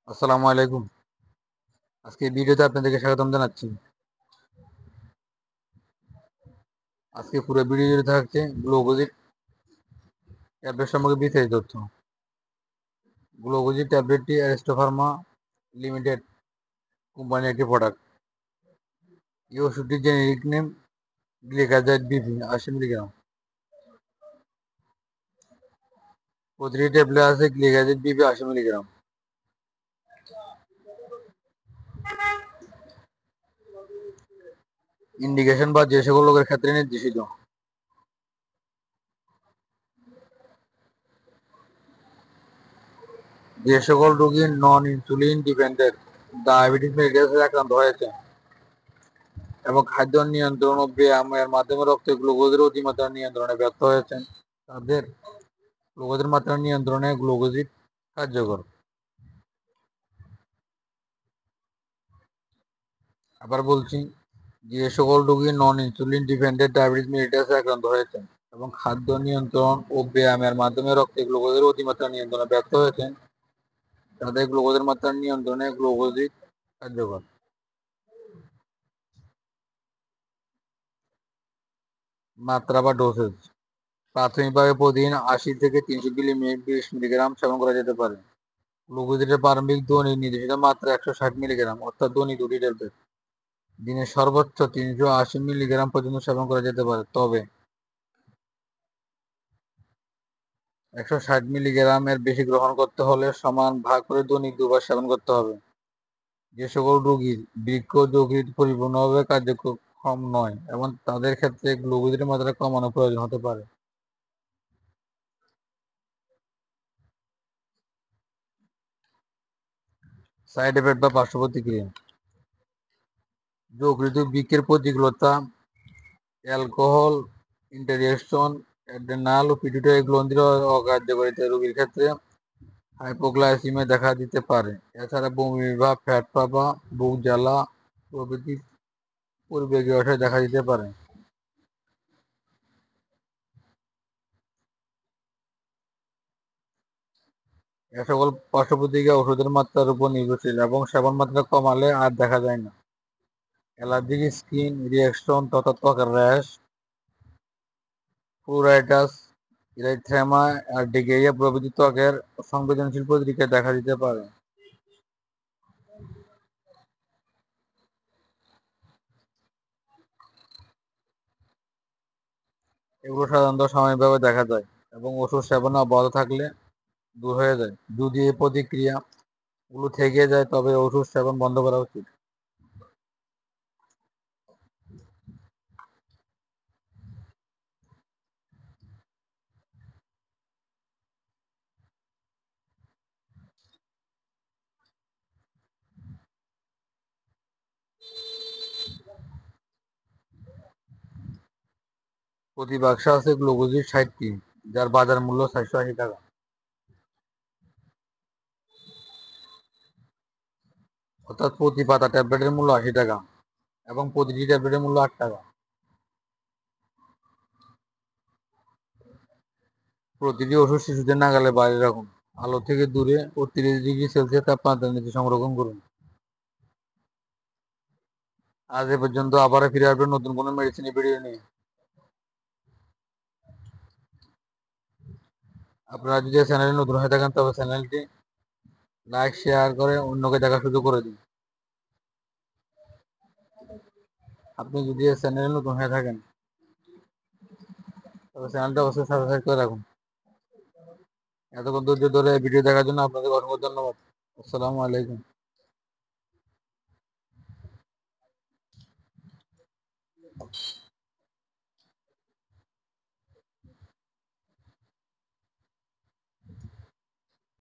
আসসালামু আলাইকুম। আজকে এই ভিডিওতে আপনাদেরকে স্বাগতম জানাচ্ছি। আজকে পুরো ভিডিও জুড়ে থাকছে গ্লোকোজিট ট্যাবলেট সম্পর্কে বিস্তারিত তথ্য। গ্লোকোজিট ট্যাবলেটটি অ্যারিস্টো ফার্মা লিমিটেড কোম্পানির একটি প্রোডাক্ট। এই ওষুধটির জেনেরিক নেম গ্লিকাজাইড বিপি 80 মিলিগ্রাম। প্রতিটি ট্যাবলেট আছে গ্লিকাজাইড বিপি 80 মিলিগ্রাম। ইন্ডিকেশন বা যে সকল লোকের ক্ষেত্রে নির্দেশিত। যে সকল রোগী নন ইনসুলিন ডিপেন্ডেন্ট ডায়াবেটিস মেলিটাসে আক্রান্ত হয়েছে এবং খাদ্য নিয়ন্ত্রণ ও ব্যায়ামের মাধ্যমে রক্তে গ্লুকোজের অতিমাত্রা নিয়ন্ত্রণে ব্যর্থ হয়েছেন, তাদের গ্লুকোজের মাত্রা নিয়ন্ত্রণে গ্লুকোজিট কার্যকর। আবার বলছি, যে সকল রোগী নন ইনসুলিন ডিপেন্ডেন্ট ডায়াবেটিস মেলিটাসে আক্রান্ত হয়েছেন এবং খাদ্য নিয়ন্ত্রণ ও ব্যায়ামের মাধ্যমে রক্তে গ্লুকোজের অতিমাত্রা নিয়ন্ত্রণে ব্যর্থ হয়েছেন, তাদের গ্লুকোজের মাত্রা নিয়ন্ত্রণে গ্লুকোজিট কার্যকর। মাত্রা বা ডোসেজ। প্রাথমিকভাবে প্রতিদিন 80 থেকে 300 মিলিগ্রাম সেবন করা যেতে পারে। গ্লুকোজিটের প্রারম্ভিক দৈনিক নির্দেশিত মাত্রা 160 মিলিগ্রাম, অর্থাৎ দৈনিক 2টি ট্যাবলেট। দিনে সর্বোচ্চ 380 মিলিগ্রাম পর্যন্ত সেবন করা যেতে পারে, তবে 160 মিলিগ্রাম এর বেশি গ্রহণ করতে হলে সমান ভাগ করে দৈনিক 2 বার সেবন করতে হবে। যে সকল রোগীর বৃক্ক যকৃৎ পরিপূর্ণভাবে কার্যক্ষম নয় এবং তাদের ক্ষেত্রে গ্লুকোজিনের মাত্রা কমানো প্রয়োজন হতে পারে। সাইড এফেক্ট বা পার্শ্ব প্রতিক্রিয়া। যকৃৎ ও বৃক্কের প্রতিকূলতা, অ্যালকোহল ইন্টারঅ্যাকশন, অ্যাড্রেনাল ও পিটুইটারি গ্রন্থির অকার্যকারিতা রোগীর ক্ষেত্রে হাইপোগ্লাইসিমিয়া দেখা দিতে পারে। এছাড়া বমি ভাব, পেট ফাঁপা, বুক জ্বালা প্রভৃতি পরিবেগীয় অবস্থায় দেখা দিতে পারে। এ সকল পার্শ্ব প্রতিক্রিয়া ওষুধের মাত্রার উপর নির্ভরশীল এবং সেবন মাত্রা কমালে আর দেখা যায় না। অ্যালার্জিক স্কিন রিঅ্যাকশন তথা ত্বকের র্যাশ, প্লুরাইটাস, ইরিথ্রেমা, অ্যার্টিকেরিয়া প্রভৃতি ত্বকের সংবেদনশীল প্রতিক্রিয়া দেখা দিতে পারে। এগুলো সাধারণত সাময়িকভাবে দেখা যায় এবং ওষুধ সেবন অব্যাহত থাকলে দূর হয়ে যায়। যদি এই প্রতিক্রিয়া গুলো থেকে যায় তবে ওষুধ সেবন বন্ধ করা উচিত। প্রতি বাক্সে আছে গ্লুকোজিট 60টি, যার বাজার মূল্য 480 টাকা। অর্থাৎ প্রতি পাতা ট্যাবলেটের মূল্য 80 টাকা এবং প্রতিটি ট্যাবলেটের মূল্য 8 টাকা। প্রতিটি ওষুধ শিশুদের নাগালে বাইরে রাখুন। আলো থেকে দূরে ও 30°C তাপমাত্রার নিচে সংরক্ষণ করুন। আজ এ পর্যন্ত, আবার ফিরে আসবেন নতুন কোনো মেডিসিনের ভিডিও নিয়ে। আপনারা যদি চ্যানেলে নতুন হয়ে থাকেন তবে চ্যানেলটি লাইক শেয়ার করে অন্যকে দেখার সুযোগ করে দিন। আপনি যদি চ্যানেলে নতুন হয়ে থাকেন তবে চ্যানেলটা অবশ্যই সাবস্ক্রাইব করে রাখুন। এতক্ষণ ধৈর্য ধরে ভিডিও দেখার জন্য আপনাদের অসংখ্য ধন্যবাদ। আসসালামু আলাইকুম।